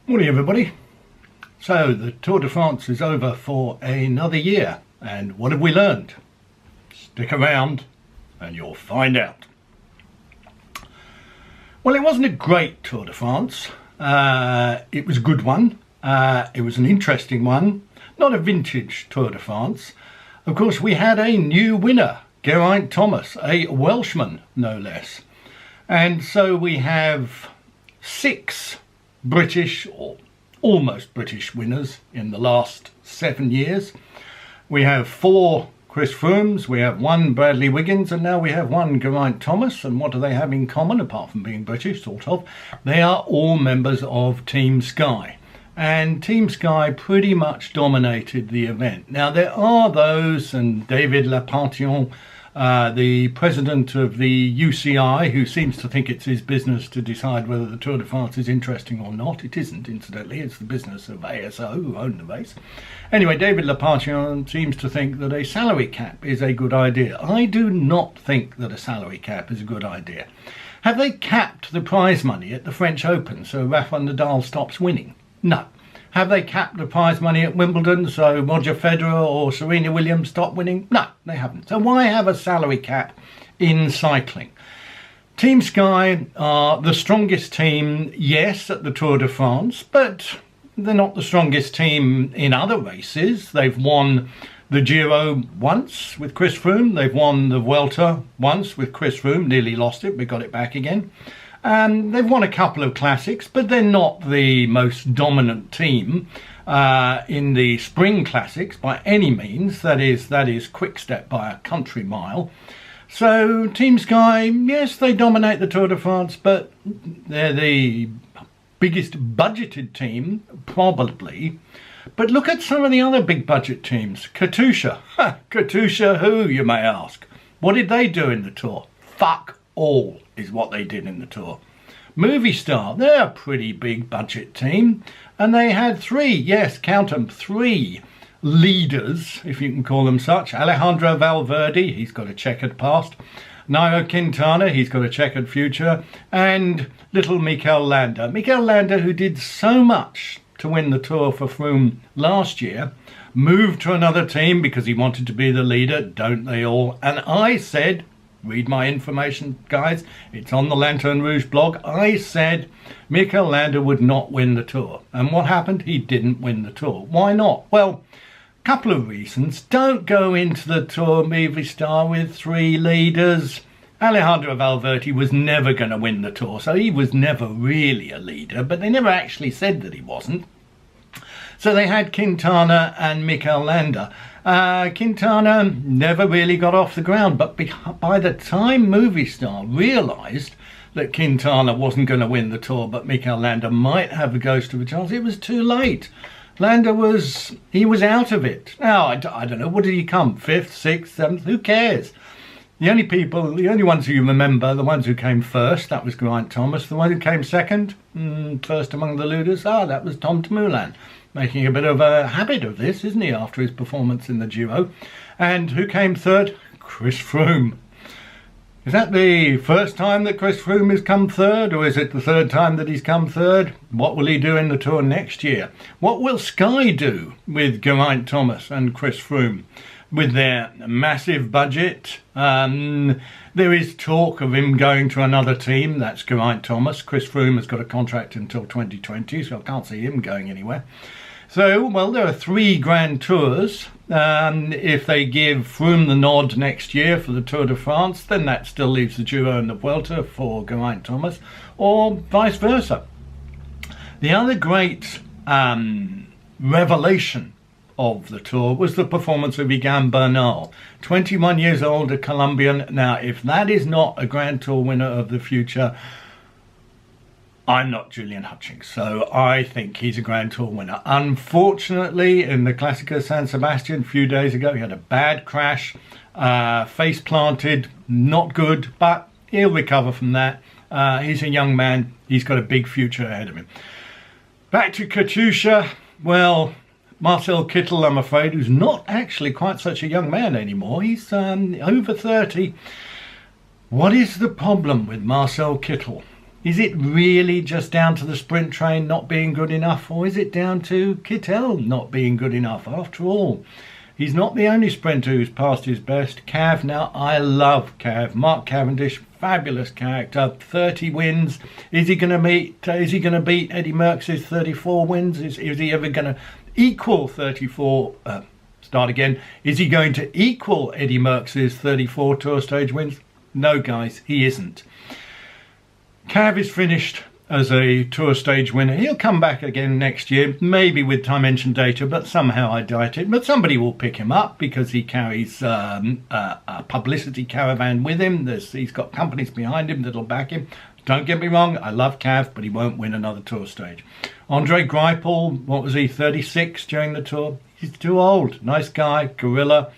Morning everybody. So the Tour de France is over for another year, and what have we learned? Stick around and you'll find out. Well, it wasn't a great Tour de France. It was a good one. It was an interesting one, not a vintage Tour de France. Of course, we had a new winner, Geraint Thomas, a Welshman no less. And so we have 6 British or almost British winners in the last 7 years. We have 4 Chris Froomes, we have 1 Bradley Wiggins, and now we have 1 Geraint Thomas. And what do they have in common, apart from being British, sort of? They are all members of Team Sky. And Team Sky pretty much dominated the event. Now there are those, and David Lappartient, the president of the UCI, who seems to think it's his business to decide whether the Tour de France is interesting or not. It isn't, incidentally. It's the business of ASO, who own the race. Anyway, David Lappartient seems to think that a salary cap is a good idea. I do not think that a salary cap is a good idea. Have they capped the prize money at the French Open so Rafa Nadal stops winning? No. Have they capped the prize money at Wimbledon so Roger Federer or Serena Williams stop winning? No, they haven't. So why have a salary cap in cycling? Team Sky are the strongest team, yes, at the Tour de France, but they're not the strongest team in other races. They've won the Giro once with Chris Froome. They've won the Vuelta once with Chris Froome. Nearly lost it, but got it back again. They've won a couple of classics, but they're not the most dominant team in the spring classics by any means. That is Quick Step by a country mile. So Team Sky, yes, they dominate the Tour de France, but they're the biggest budgeted team, probably. But look at some of the other big budget teams. Katusha. Katusha who, you may ask? What did they do in the Tour? Fuck all is what they did in the Tour. Movistar, they're a pretty big budget team, and they had 3, yes, count them, 3 leaders, if you can call them such. Alejandro Valverde, he's got a checkered past. Nairo Quintana, he's got a checkered future. And little Mikel Landa. Mikel Landa, who did so much to win the Tour for Froome last year, moved to another team because he wanted to be the leader, don't they all? And I said, read my information, guys. It's on the Lanterne Rouge blog. I said Mikel Landa would not win the Tour. And what happened? He didn't win the Tour. Why not? Well, a couple of reasons. Don't go into the Tour Movistar with 3 leaders. Alejandro Valverde was never going to win the Tour, so he was never really a leader, but they never actually said that he wasn't. So they had Quintana and Mikel Landa. Quintana never really got off the ground, but by the time Movistar realised that Quintana wasn't going to win the Tour, but Mikel Landa might have a ghost of a chance, it was too late. Landa was out of it. Now, I don't know, what did he come? 5th, 6th, 7th? Who cares? The only ones who you remember, the ones who came first, that was Geraint Thomas. The one who came second, first among the leaders, that was Tom Dumoulin. Making a bit of a habit of this, isn't he, after his performance in the Giro? And who came third? Chris Froome. Is that the first time that Chris Froome has come third, or is it the 3rd time that he's come third? What will he do in the Tour next year? What will Sky do with Geraint Thomas and Chris Froome? With their massive budget, there is talk of him going to another team. That's Geraint Thomas. Chris Froome has got a contract until 2020, so I can't see him going anywhere. So, well, there are 3 Grand Tours. If they give Froome the nod next year for the Tour de France, then that still leaves the Giro and the Vuelta for Geraint Thomas, or vice versa. The other great revelation of the Tour was the performance of Egan Bernal, 21 years old, a Colombian. Now, if that is not a Grand Tour winner of the future, I'm not Julian Hutchings, so I think he's a Grand Tour winner. Unfortunately, in the Classica San Sebastian a few days ago, he had a bad crash, face planted, not good, but he'll recover from that. He's a young man, he's got a big future ahead of him. Back to Katusha, well, Marcel Kittel, I'm afraid, who's not actually quite such a young man anymore. He's over 30. What is the problem with Marcel Kittel? Is it really just down to the sprint train not being good enough, or is it down to Kittel not being good enough? After all, he's not the only sprinter who's passed his best. Cav, now I love Cav. Mark Cavendish, fabulous character, 30 wins. Is he going to beat Eddie Merckx's 34 wins? Is he ever going to equal 34? Is he going to equal Eddie Merckx's 34 Tour Stage wins? No, guys, he isn't. Cav is finished as a Tour Stage winner. He'll come back again next year, maybe with Dimension Data, but somehow I doubt it. But somebody will pick him up because he carries a publicity caravan with him. He's got companies behind him that'll back him. Don't get me wrong, I love Cav, but he won't win another Tour Stage. Andre Greipel, what was he, 36 during the Tour? He's too old. Nice guy, gorilla,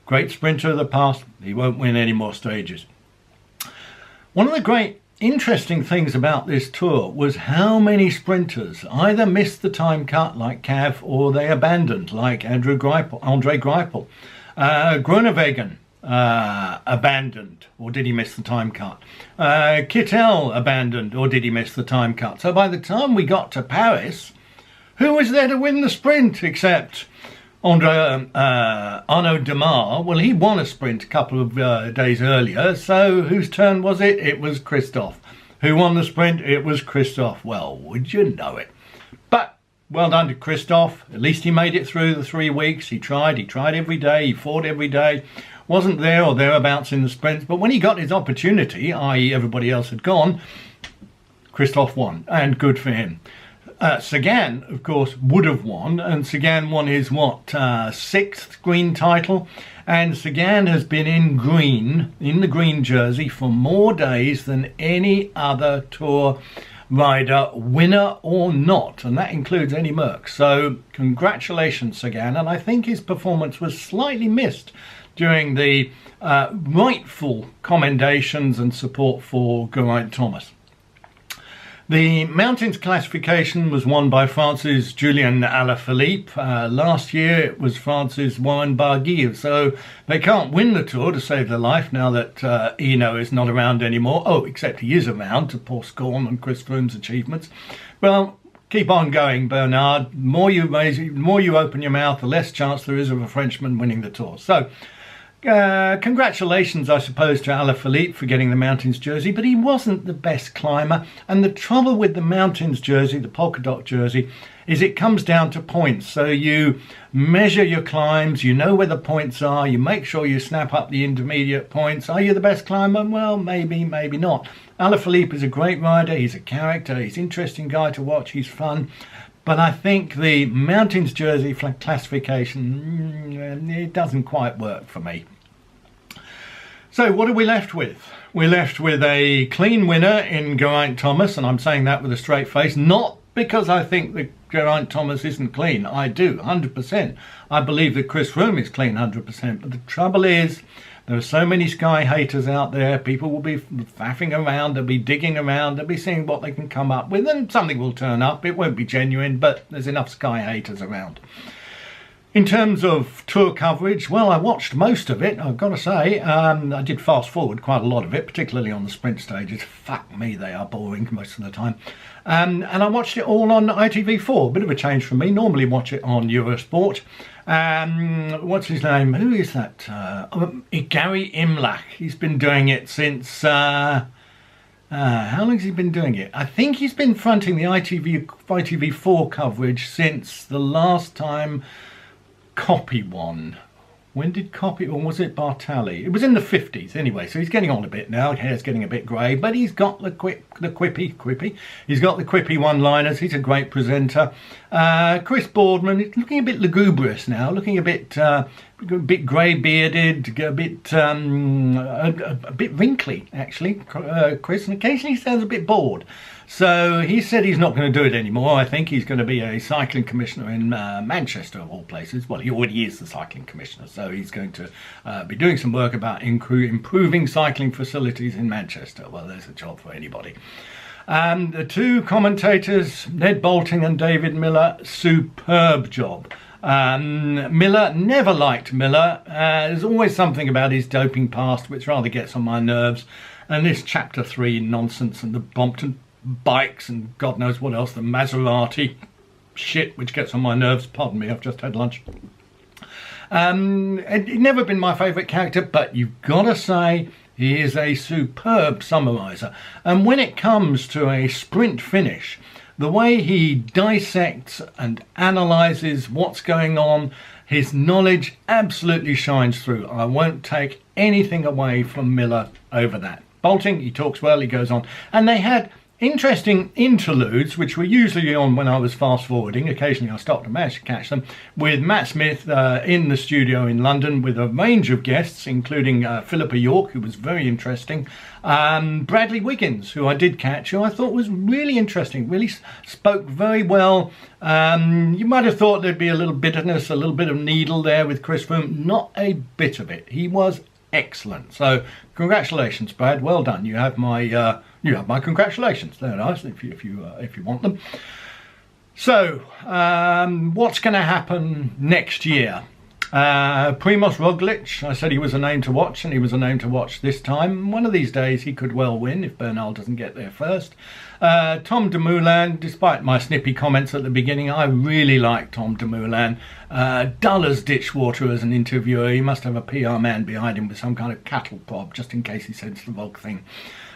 great sprinter of the past. He won't win any more stages. One of the great interesting things about this tour was how many sprinters either missed the time cut like Cav or they abandoned like Andre Greipel. Groenewegen abandoned, or did he miss the time cut? Kittel abandoned, or did he miss the time cut? So by the time we got to Paris, who was there to win the sprint except Arnaud Démare? Well, he won a sprint a couple of days earlier, so whose turn was it? It was Christophe. Who won the sprint? It was Christophe. Well, would you know it? But well done to Christophe. At least he made it through the 3 weeks. He tried every day, he fought every day. Wasn't there or thereabouts in the sprints, but when he got his opportunity, i.e. everybody else had gone, Christophe won, and good for him. Sagan, of course, would have won, and Sagan won his, 6th green title, and Sagan has been in the green jersey for more days than any other Tour rider, winner or not, and that includes Eddie Merckx. So congratulations, Sagan, and I think his performance was slightly missed during the rightful commendations and support for Geraint Thomas. The mountains classification was won by France's Julien Alaphilippe. Last year it was France's Warren Barguil, so they can't win the Tour to save their life now that Eno is not around anymore. Oh, except he is around to pour scorn on Chris Froome's achievements. Well, keep on going, Bernard. The more you open your mouth, the less chance there is of a Frenchman winning the Tour. So, congratulations, I suppose, to Alaphilippe for getting the mountains jersey, but he wasn't the best climber. And the trouble with the mountains jersey, the polka dot jersey, is it comes down to points. So you measure your climbs, you know where the points are, you make sure you snap up the intermediate points. Are you the best climber? Well, maybe, maybe not. Alaphilippe is a great rider, he's a character, he's an interesting guy to watch, he's fun. But I think the mountains jersey classification, it doesn't quite work for me. So what are we left with? We're left with a clean winner in Geraint Thomas, and I'm saying that with a straight face, not because I think that Geraint Thomas isn't clean. I do, 100%. I believe that Chris Froome is clean, 100%. But the trouble is, there are so many Sky haters out there. People will be faffing around, they'll be digging around, they'll be seeing what they can come up with, and something will turn up. It won't be genuine, but there's enough Sky haters around. In terms of tour coverage, well, I watched most of it, I've got to say. I did fast forward quite a lot of it, particularly on the sprint stages. Fuck me, they are boring most of the time. And I watched it all on ITV4, a bit of a change for me. Normally watch it on Eurosport. What's his name? Who is that? Gary Imlach. He's been doing it since... how long has he been doing it? I think he's been fronting the ITV4 coverage since the last time Copy won. When did Copy, or was it Bartali? It was in the 50s anyway, so he's getting on a bit now. Hair's getting a bit grey, but he's got the quippy. He's got the quippy one-liners. He's a great presenter. Chris Boardman is looking a bit lugubrious now, looking a bit grey-bearded, a bit wrinkly, actually, Chris, and occasionally he sounds a bit bored. So he said he's not going to do it anymore. I think he's going to be a cycling commissioner in Manchester, of all places. Well, he already is the cycling commissioner, so he's going to be doing some work about improving cycling facilities in Manchester. Well, there's a job for anybody. The two commentators, Ned Boulting and David Miller, superb job. Miller, never liked Miller. There's always something about his doping past which rather gets on my nerves. And this chapter 3 nonsense and the Brompton bikes and God knows what else, the Maserati shit, which gets on my nerves. Pardon me, I've just had lunch. He'd never been my favourite character, but you've got to say he is a superb summariser. And when it comes to a sprint finish, the way he dissects and analyses what's going on, his knowledge absolutely shines through. I won't take anything away from Miller over that. Boulting, he talks well, he goes on. And they had interesting interludes, which were usually on when I was fast forwarding. Occasionally I stopped to catch them, with Matt Smith in the studio in London with a range of guests, including Philippa York, who was very interesting, Bradley Wiggins, who I did catch, who I thought was really interesting, really spoke very well. You might have thought there'd be a little bitterness, a little bit of needle there with Chris Froome. Not a bit of it. He was excellent. So congratulations, Brad. Well done. You have my congratulations. They're nice if you want them. So what's going to happen next year? Primoz Roglic, I said he was a name to watch, and he was a name to watch this time. One of these days he could well win if Bernal doesn't get there first. Tom Dumoulin, despite my snippy comments at the beginning, I really like Tom Dumoulin. Dull as ditchwater as an interviewer. He must have a PR man behind him with some kind of cattle prod, just in case he says the wrong thing.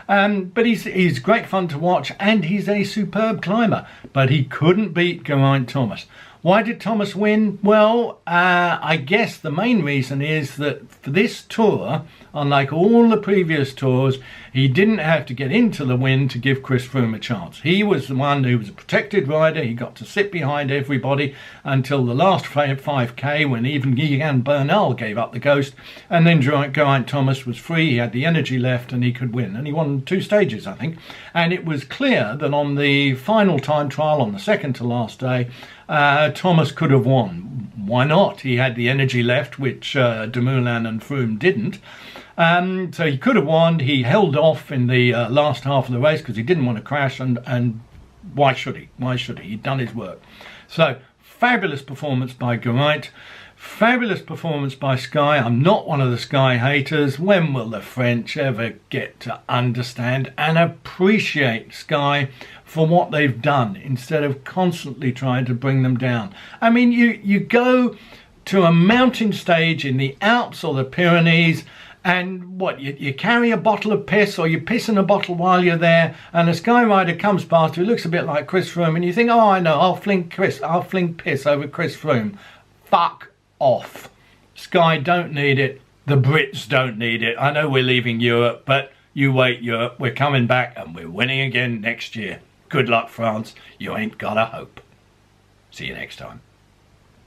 But he's great fun to watch, and he's a superb climber. But he couldn't beat Geraint Thomas. Why did Thomas win? Well, I guess the main reason is that for this tour, unlike all the previous tours, he didn't have to get into the win to give Chris Froome a chance. He was the one who was a protected rider. He got to sit behind everybody until the last 5K, when even Egan Bernal gave up the ghost. And then Geraint Thomas was free. He had the energy left and he could win. And he won 2 stages, I think. And it was clear that on the final time trial, on the second to last day, Thomas could have won. Why not? He had the energy left, which Dumoulin and Froome didn't. So he could have won. He held off in the last half of the race because he didn't want to crash, and why should he? Why should he? He'd done his work. So fabulous performance by Geraint. Fabulous performance by Sky. I'm not one of the Sky haters. When will the French ever get to understand and appreciate Sky for what they've done, instead of constantly trying to bring them down? I mean, you go to a mountain stage in the Alps or the Pyrenees, and what, you carry a bottle of piss, or you piss in a bottle while you're there, and a Sky rider comes past who looks a bit like Chris Froome, and you think, oh, I know, I'll fling piss over Chris Froome. Fuck off. Sky don't need it. The Brits don't need it. I know we're leaving Europe, but you wait, Europe. We're coming back and we're winning again next year. Good luck, France. You ain't got a hope. See you next time.